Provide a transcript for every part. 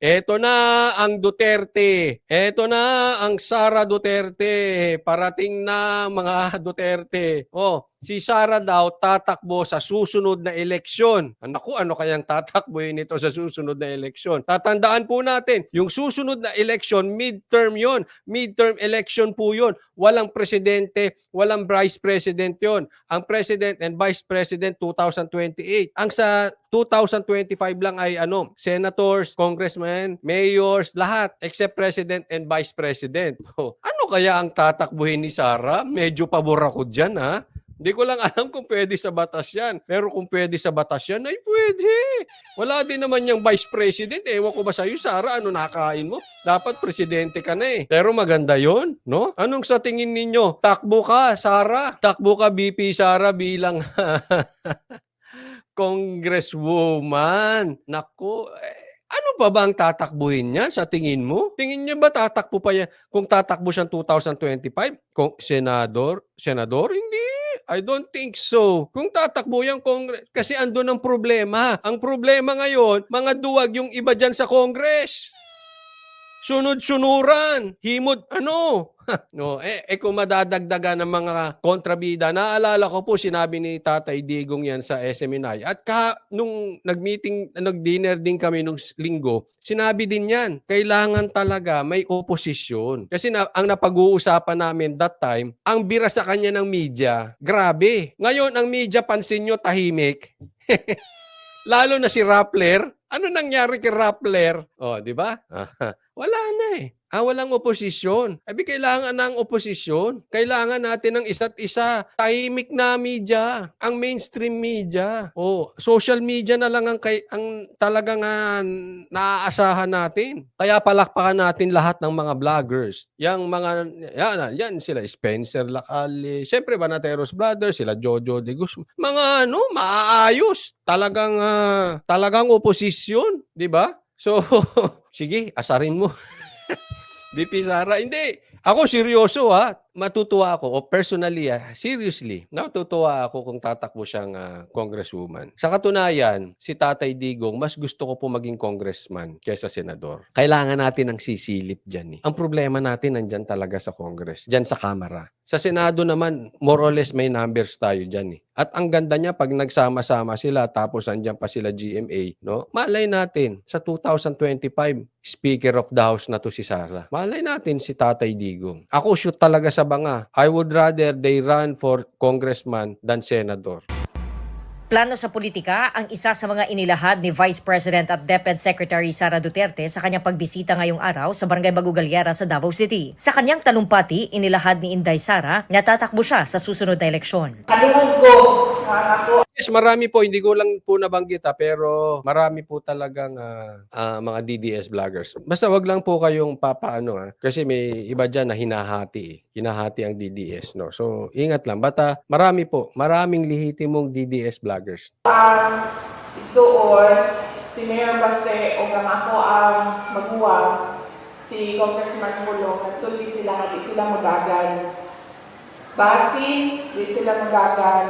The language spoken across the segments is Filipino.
Eto na ang Duterte. Eto na ang Sara Duterte. Parating na mga Duterte. Oh, si Sara daw tatakbo sa susunod na eleksyon. Naku, ano kayang tatakbohin nito sa susunod na eleksyon? Tatandaan po natin, yung susunod na eleksyon, midterm yon. Midterm election po yon. Walang presidente, walang vice president yon. Ang president and vice president 2028. Ang sa 2025 lang ay senators, congressmen, mayors, lahat except president and vice president. Oh, ano kaya ang tatakbuhin ni Sara? Medyo pabor ako diyan, ha. Hindi ko lang alam kung pwede sa batas yan. Pero kung pwede sa batas yan, ay pwede. Wala din naman yung vice president. Ewan ko ba sa'yo, Sara, ano nakain mo? Dapat presidente ka na eh. Pero maganda yon, no? Anong sa tingin ninyo? Takbo ka, Sara. Takbo ka, VP Sara, bilang congresswoman. Naku, ano pa ba ang tatakbuhin niya sa tingin mo? Tingin niya ba tatakbo pa yan? Kung tatakbo siyang 2025, kung senador? Hindi. I don't think so. Kung tatakbo yung Congress, kasi andun ang problema. Ang problema ngayon, mga duwag yung iba dyan sa Congress. Sunod-sunuran. Himod, no, kung madadagdagan ng mga kontrabida, naalala ko po, sinabi ni Tatay Digong yan sa SMNI. At nung nag-dinner din kami nung linggo, sinabi din yan, kailangan talaga may oposisyon. Kasi ang napag-uusapan namin that time, ang bira sa kanya ng media, grabe. Ngayon, ang media, pansin nyo, tahimik. Lalo na si Rappler. Ano nangyari kay Rappler? Oh, di ba? Wala na eh. Walang oposisyon. Kailangan ng oposisyon. Kailangan natin ng isa't isa. Tahimik na media. Ang mainstream media. Social media na lang ang talagang naaasahan natin. Kaya palakpakan natin lahat ng mga vloggers. Yan sila Spencer Lacalle. Siyempre Banateros Brothers, sila Jojo de Guzman. Mga maaayos. Talagang oposisyon. Di ba? So, sige, asarin mo. VP Sara, hindi. Ako seryoso ha. Matutuwa ako, personally seriously, natutuwa ako kung tatakbo siyang congresswoman. Sa katunayan, si Tatay Digong, mas gusto ko po maging congressman kaysa senador. Kailangan natin ng sisilip dyan eh. Ang problema natin nandyan talaga sa Congress, dyan sa Kamara. Sa Senado naman, more or less may numbers tayo dyan eh. At ang ganda niya, pag nagsama-sama sila, tapos andyan pa sila GMA, no? Malay natin, sa 2025, Speaker of the House na to si Sara. Malay natin si Tatay Digong. Ako shoot talaga sa banga. I would rather they run for congressman than senador. Plano sa politika ang isa sa mga inilahad ni Vice President at DepEd Secretary Sara Duterte sa kanyang pagbisita ngayong araw sa Barangay Bagugalliera sa Davao City. Sa kanyang talumpati, inilahad ni Inday Sara na tatakbo siya sa susunod na eleksyon. Yes, marami po. Hindi ko lang po nabanggit pero marami po talagang mga DDS vloggers. Basta wag lang po kayong papaano kasi may iba dyan na hinahati. Hinahati ang DDS. No? So, ingat lang. Bata, marami po. Maraming lihitimong DDS vloggers. Igsuon, si Mayor Baste o ako ang maguwag, si Congressman Mulong, nagsulti sila nga di sila magagan. Basi, di sila magagan.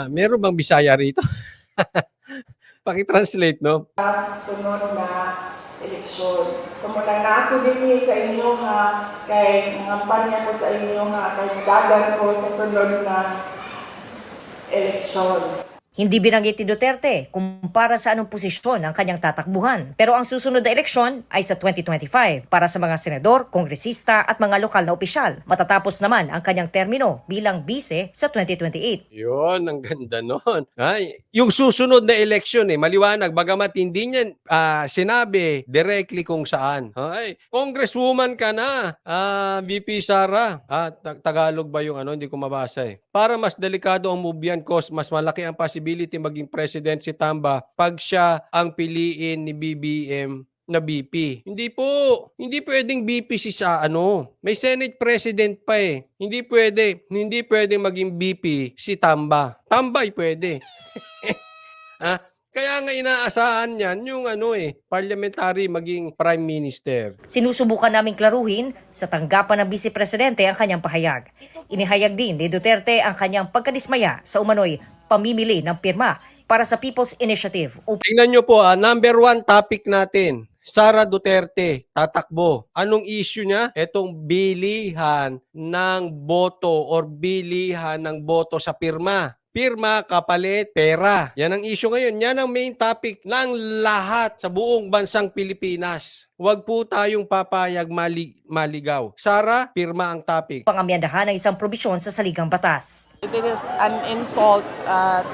Meron bang Bisaya rito? Paki-translate, no? Sunod na eleksyon. So muna na ako din sa inyo kay ngampanya ko sa inyo kay magagan ko sa sunod na eleksyon. Hindi binanggit ni Duterte kung para sa anong posisyon ang kanyang tatakbuhan. Pero ang susunod na eleksyon ay sa 2025 para sa mga senador, kongresista at mga lokal na opisyal. Matatapos naman ang kanyang termino bilang bise sa 2028. Yun, ang ganda nun. Yung susunod na eleksyon, maliwanag, bagamat hindi niya sinabi directly kung saan. Congresswoman ka na, VP Sara. Tagalog ba yung hindi ko mabasa eh. Para mas delikado ang move yan, cause mas malaki ang possibility maging president si Tamba pag siya ang piliin ni BBM na BP. Hindi po. Hindi pwedeng BP si may Senate President pa eh. Hindi pwede maging BP si Tamba. Tambay pwede. Kaya nga inaasahan niyan yung parliamentary maging prime minister. Sinusubukan naming klaruhin sa tanggapan ng Vice Presidente ang kanyang pahayag. Inihayag din ni Duterte ang kanyang pagkadismaya sa umano'y pamimili ng pirma para sa People's Initiative Tingnan nyo po, number 1 topic natin. Sara Duterte, tatakbo. Anong issue niya? Etong bilihan ng boto or bilihan ng boto sa pirma. Pirma, kapalit, pera. Yan ang issue ngayon. Yan ang main topic ng lahat sa buong bansang Pilipinas. Huwag po tayong papayag maligaw. Sara, pirma ang topic. pang-amyandahan ng isang probisyon sa saligang batas. It is an insult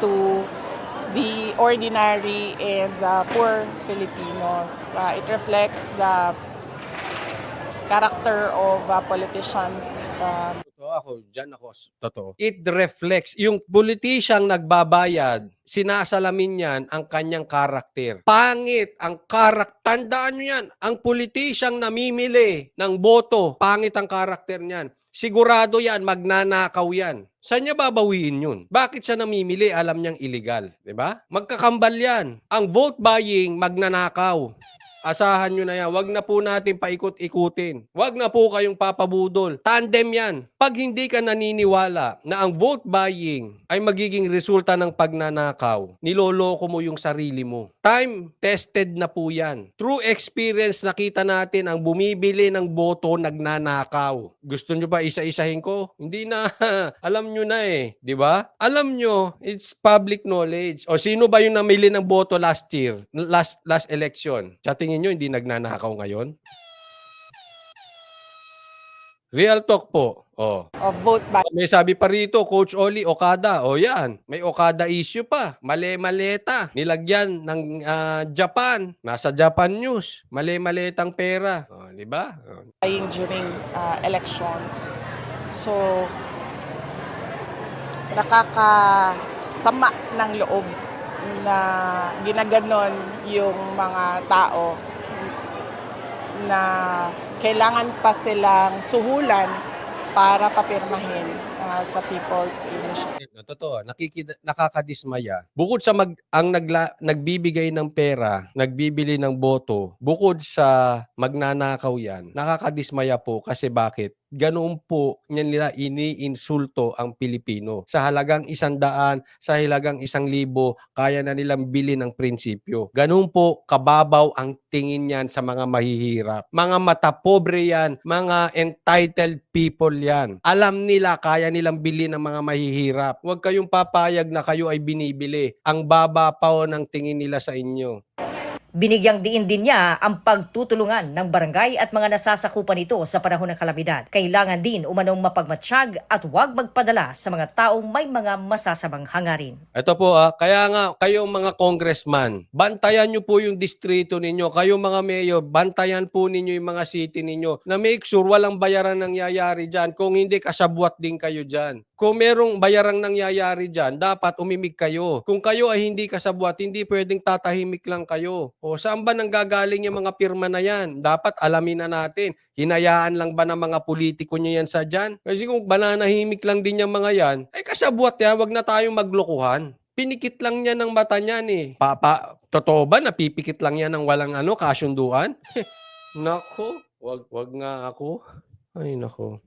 to the ordinary and poor Filipinos. It reflects the character of politicians. Totoo. It reflects. Yung politisyang nagbabayad, sinasalamin yan ang kanyang karakter. Pangit ang karakter. Tandaan nyo yan. Ang politisyang namimili ng boto, pangit ang karakter niyan. Sigurado yan, magnanakaw yan. Saan niya babawiin yun? Bakit siya namimili? Alam niyang illegal. Diba? Magkakambal yan. Ang vote buying, magnanakaw. Asahan nyo na yan. Huwag na po natin paikot-ikutin. Huwag na po kayong papabudol. Tandem yan. Pag hindi ka naniniwala na ang vote buying ay magiging resulta ng pagnanakaw, niloloko mo yung sarili mo. Time-tested na po yan. Through experience, nakita natin ang bumibili ng boto nagnanakaw. Gusto nyo ba isa-isahin ko? Hindi na. Alam nyo na eh. Di ba? Alam nyo, it's public knowledge. O sino ba yung namili ng boto last year? Last election? Sa tingin nyo, hindi nagnanakaw ngayon? Real talk po. Of vote buying. May sabi pa rito, Coach Oli, Okada. O yan, may Okada issue pa. Mali-maleta. Nilagyan ng Japan. Nasa Japan News. Mali-maletang pera. Di ba? During elections. So, nakakasama ng loob na ginaganon yung mga tao na kailangan pa silang suhulan para papirmahin sa People's Initiative. Totoo, nakakadismaya. Bukod sa nagbibigay ng pera, nagbibili ng boto, bukod sa magnanakaw yan, nakakadismaya po kasi bakit? Ganoon po nila iniinsulto ang Pilipino. Sa halagang 100, sa halagang 1,000, kaya na nilang bili ng prinsipyo. Ganoon po kababaw ang tingin yan sa mga mahihirap. Mga matapobre yan, mga entitled people yan. Alam nila, kaya nilang bili ng mga mahihirap. Huwag kayong papayag na kayo ay binibili. Ang baba pa ng tingin nila sa inyo. Binigyang diin din niya ang pagtutulungan ng barangay at mga nasasakupan nito sa panahon ng kalamidad. Kailangan din umanong mapagmatsyag at huwag magpadala sa mga taong may mga masasamang hangarin. Ito po kaya nga kayong mga congressman, bantayan nyo po yung distrito ninyo. Kayong mga mayor, bantayan po ninyo yung mga city ninyo na make sure walang bayaran nangyayari dyan. Kung hindi, kasabwat din kayo dyan. Kung merong bayarang nangyayari dyan, dapat umimik kayo. Kung kayo ay hindi kasabwat, hindi pwedeng tatahimik lang kayo. O saan ba nanggagaling yung mga pirma na yan? Dapat alamin na natin. Hinayaan lang ba ng mga politiko niya yan sa dyan? Kasi kung bananahimik lang din yung mga yan, ay kasabwat yan, wag na tayong maglokohan. Pinikit lang niya ng mata niyan eh. Totoo ba napipikit lang yan ng walang kasunduan? Nako, wag nga ako. Ay nako.